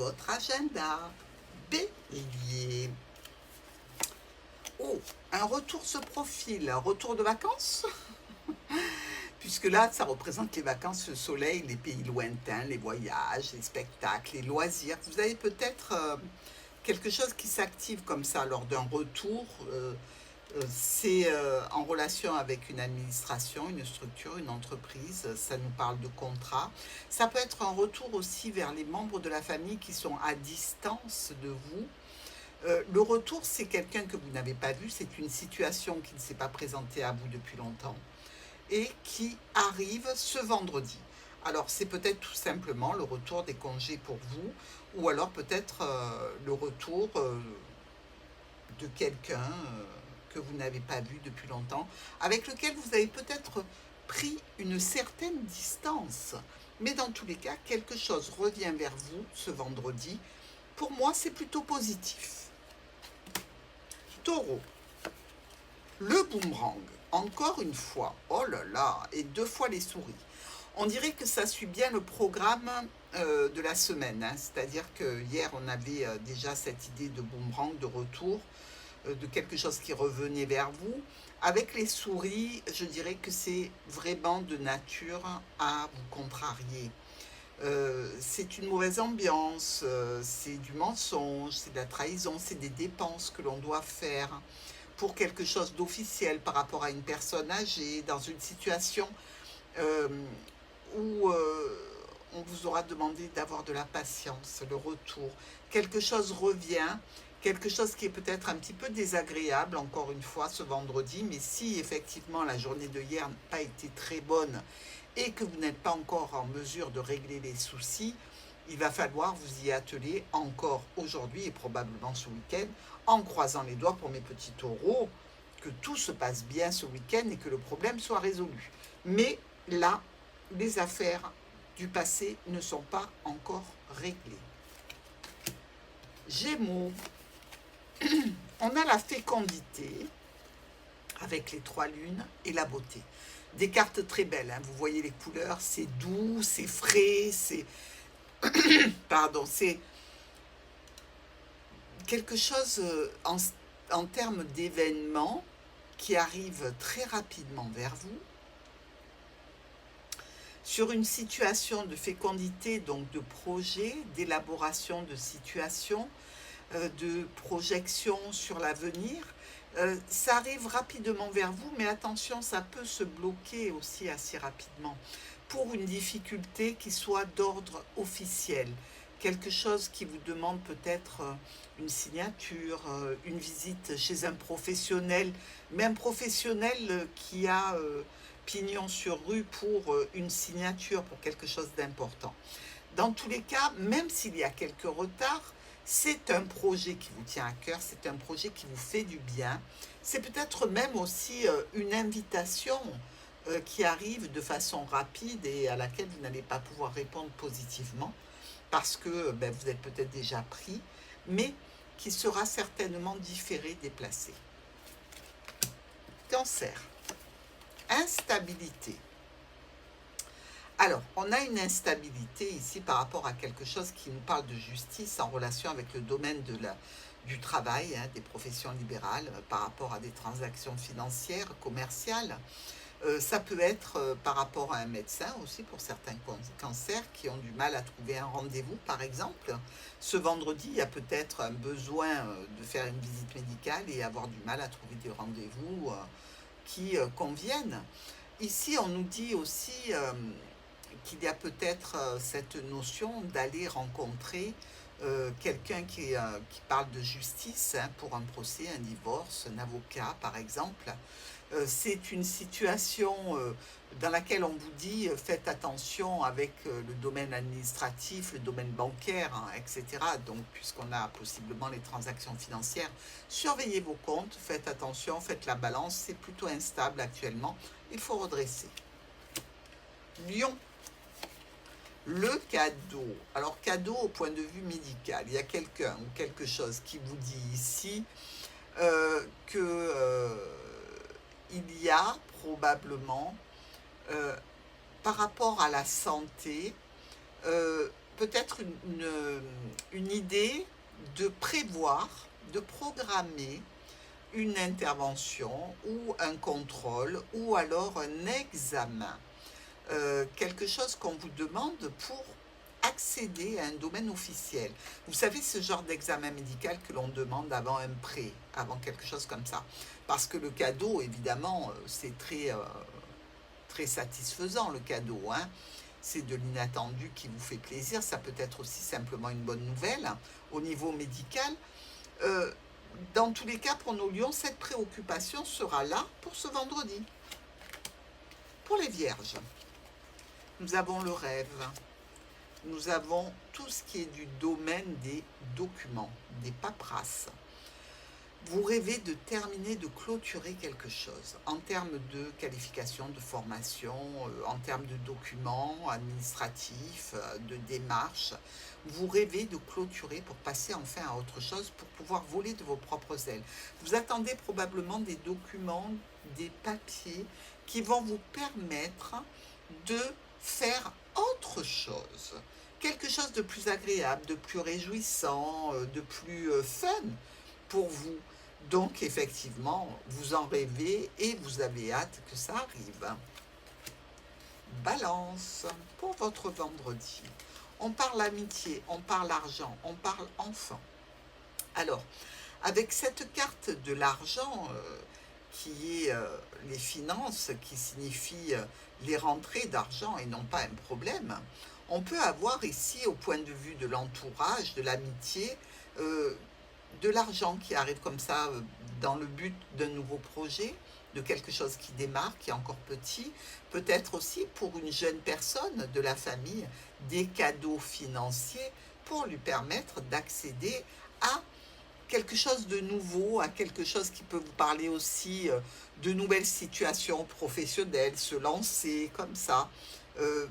votre agenda. Bélier. Oh, un retour se profile, un retour de vacances puisque là, ça représente les vacances, le soleil, les pays lointains, les voyages, les spectacles, les loisirs. Vous avez peut-être quelque chose qui s'active comme ça lors d'un retour. C'est en relation avec une administration, une structure, une entreprise. Ça nous parle de contrat. Ça peut être un retour aussi vers les membres de la famille qui sont à distance de vous. Le retour, c'est quelqu'un que vous n'avez pas vu, c'est une situation qui ne s'est pas présentée à vous depuis longtemps et qui arrive ce vendredi. Alors, c'est peut-être tout simplement le retour des congés pour vous, ou alors peut-être le retour de quelqu'un que vous n'avez pas vu depuis longtemps, avec lequel vous avez peut-être pris une certaine distance. Mais dans tous les cas, quelque chose revient vers vous ce vendredi. Pour moi, c'est plutôt positif. Taureau, le boomerang, encore une fois, oh là là, et 2 fois les souris. On dirait que ça suit bien le programme de la semaine, hein. C'est-à-dire que hier, on avait déjà cette idée de boomerang, de retour, de quelque chose qui revenait vers vous. Avec les souris, je dirais que c'est vraiment de nature à vous contrarier. C'est une mauvaise ambiance, c'est du mensonge, c'est de la trahison, c'est des dépenses que l'on doit faire pour quelque chose d'officiel par rapport à une personne âgée, dans une situation euh, où on vous aura demandé d'avoir de la patience, le retour. Quelque chose revient, quelque chose qui est peut-être un petit peu désagréable, encore une fois, ce vendredi, mais si effectivement la journée de hier n'a pas été très bonne et que vous n'êtes pas encore en mesure de régler les soucis, il va falloir vous y atteler encore aujourd'hui et probablement ce week-end, en croisant les doigts pour mes petits taureaux, que tout se passe bien ce week-end et que le problème soit résolu. Mais là, les affaires du passé ne sont pas encore réglées. Gémeaux, on a la fécondité avec les 3 lunes et la beauté. Des cartes très belles, hein. Vous voyez les couleurs, c'est doux, c'est frais, c'est c'est quelque chose en termes d'événements qui arrive très rapidement vers vous, sur une situation de fécondité, donc de projet, d'élaboration de situation, de projection sur l'avenir. Ça arrive rapidement vers vous, mais attention, ça peut se bloquer aussi assez rapidement pour une difficulté qui soit d'ordre officiel. Quelque chose qui vous demande peut-être une signature, une visite chez un professionnel, mais un professionnel qui a pignon sur rue pour une signature, pour quelque chose d'important. Dans tous les cas, même s'il y a quelques retards, c'est un projet qui vous tient à cœur, c'est un projet qui vous fait du bien. C'est peut-être même aussi une invitation qui arrive de façon rapide et à laquelle vous n'allez pas pouvoir répondre positivement parce que vous êtes peut-être déjà pris, mais qui sera certainement différé, déplacé. Cancer, instabilité. Alors, on a une instabilité ici par rapport à quelque chose qui nous parle de justice en relation avec le domaine du travail, hein, des professions libérales, par rapport à des transactions financières, commerciales. Ça peut être par rapport à un médecin aussi pour certains cancers qui ont du mal à trouver un rendez-vous, par exemple. Ce vendredi, il y a peut-être un besoin de faire une visite médicale et avoir du mal à trouver des rendez-vous qui conviennent. Ici, on nous dit aussi qu'il y a peut-être cette notion d'aller rencontrer quelqu'un qui parle de justice, hein, pour un procès, un divorce, un avocat par exemple. C'est une situation dans laquelle on vous dit faites attention avec le domaine administratif, le domaine bancaire, hein, etc. Donc, puisqu'on a possiblement les transactions financières, surveillez vos comptes, faites attention, faites la balance, c'est plutôt instable actuellement, il faut redresser. Lion, le cadeau. Alors, cadeau au point de vue médical, il y a quelqu'un ou quelque chose qui vous dit ici que il y a probablement, par rapport à la santé, peut-être une idée de prévoir, de programmer une intervention ou un contrôle ou alors un examen. Quelque chose qu'on vous demande pour accéder à un domaine officiel. Vous savez, ce genre d'examen médical que l'on demande avant un prêt, avant quelque chose comme ça. Parce que le cadeau, évidemment, c'est très satisfaisant, le cadeau, hein. C'est de l'inattendu qui vous fait plaisir. Ça peut être aussi simplement une bonne nouvelle au niveau médical. Euh, dans tous les cas, pour nos lions, cette préoccupation sera là pour ce vendredi. Pour les vierges, nous avons le rêve. Nous avons tout ce qui est du domaine des documents, des paperasses. Vous rêvez de terminer, de clôturer quelque chose en termes de qualification, de formation, en termes de documents administratifs, de démarches. Vous rêvez de clôturer pour passer enfin à autre chose, pour pouvoir voler de vos propres ailes. Vous attendez probablement des documents, des papiers qui vont vous permettre de faire autre chose. Quelque chose de plus agréable, de plus réjouissant, de plus fun pour vous. Donc, effectivement, vous en rêvez et vous avez hâte que ça arrive. Balance, pour votre vendredi. On parle amitié, on parle argent, on parle enfant. Alors, avec cette carte de l'argent, qui est les finances, qui signifie les rentrées d'argent et non pas un problème, on peut avoir ici, au point de vue de l'entourage, de l'amitié, de l'argent qui arrive comme ça dans le but d'un nouveau projet, de quelque chose qui démarre, qui est encore petit, peut-être aussi pour une jeune personne de la famille, des cadeaux financiers pour lui permettre d'accéder à quelque chose de nouveau, à quelque chose qui peut vous parler aussi de nouvelles situations professionnelles, se lancer comme ça,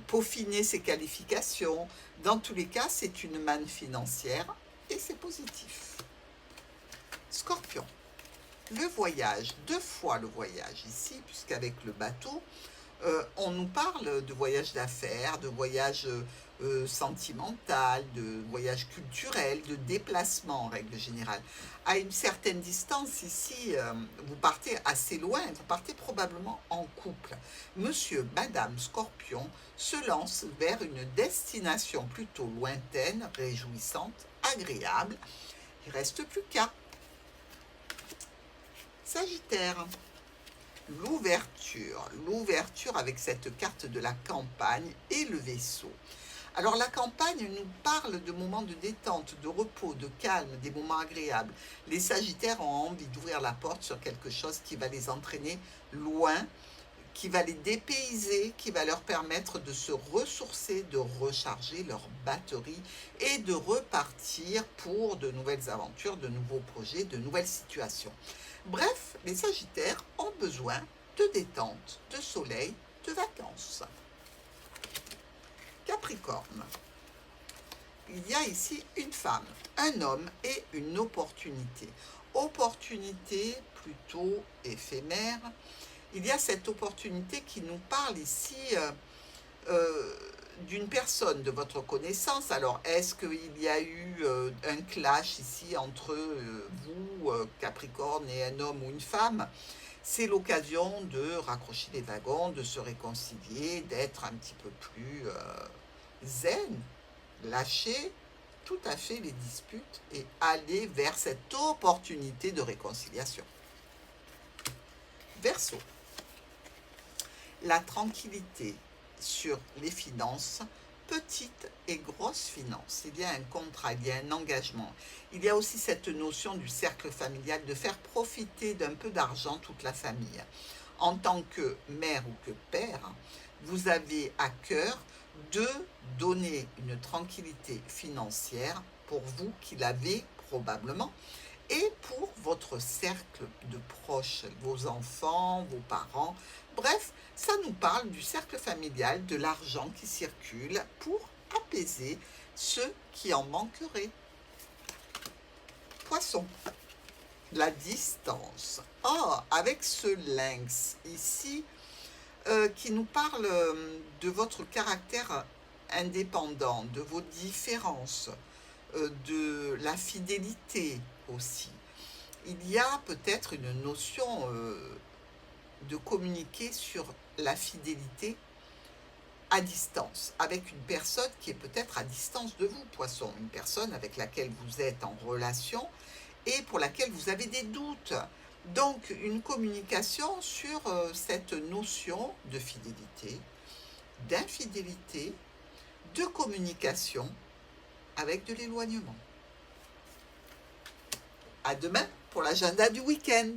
peaufiner ses qualifications. Dans tous les cas, c'est une manne financière et c'est positif. Scorpion, le voyage, 2 fois le voyage ici, puisqu'avec le bateau, on nous parle de voyage d'affaires, de voyage sentimental, de voyage culturel, de déplacement en règle générale. À une certaine distance ici, vous partez assez loin, vous partez probablement en couple. Monsieur, Madame Scorpion se lance vers une destination plutôt lointaine, réjouissante, agréable. Il ne reste plus qu'à. Sagittaire, l'ouverture avec cette carte de la campagne et le vaisseau. Alors la campagne nous parle de moments de détente, de repos, de calme, des moments agréables. Les Sagittaires ont envie d'ouvrir la porte sur quelque chose qui va les entraîner loin, qui va les dépayser, qui va leur permettre de se ressourcer, de recharger leur batterie et de repartir pour de nouvelles aventures, de nouveaux projets, de nouvelles situations. Bref, les Sagittaires ont besoin de détente, de soleil, de vacances. Capricorne, il y a ici une femme, un homme et une opportunité. Opportunité plutôt éphémère. Il y a cette opportunité qui nous parle ici d'une personne de votre connaissance. Alors, est-ce qu'il y a eu un clash ici entre vous, Capricorne, et un homme ou une femme? C'est l'occasion de raccrocher les wagons, de se réconcilier, d'être un petit peu plus zen, lâcher tout à fait les disputes et aller vers cette opportunité de réconciliation. Verseau, la tranquillité sur les finances, petites et grosses finances. Il y a un contrat, il y a un engagement. Il y a aussi cette notion du cercle familial, de faire profiter d'un peu d'argent toute la famille. En tant que mère ou que père, vous avez à cœur de donner une tranquillité financière pour vous qui l'avez probablement et pour votre cercle de proches, vos enfants, vos parents. Bref, ça nous parle du cercle familial, de l'argent qui circule pour apaiser ceux qui en manqueraient. Poisson, la distance. Oh, avec ce lynx ici, qui nous parle de votre caractère indépendant de vos différences, de la fidélité aussi, il y a peut-être une notion de communiquer sur la fidélité à distance, avec une personne qui est peut-être à distance de vous, Poisson, une personne avec laquelle vous êtes en relation et pour laquelle vous avez des doutes. Donc, une communication sur cette notion de fidélité, d'infidélité, de communication avec de l'éloignement. À demain pour l'agenda du week-end.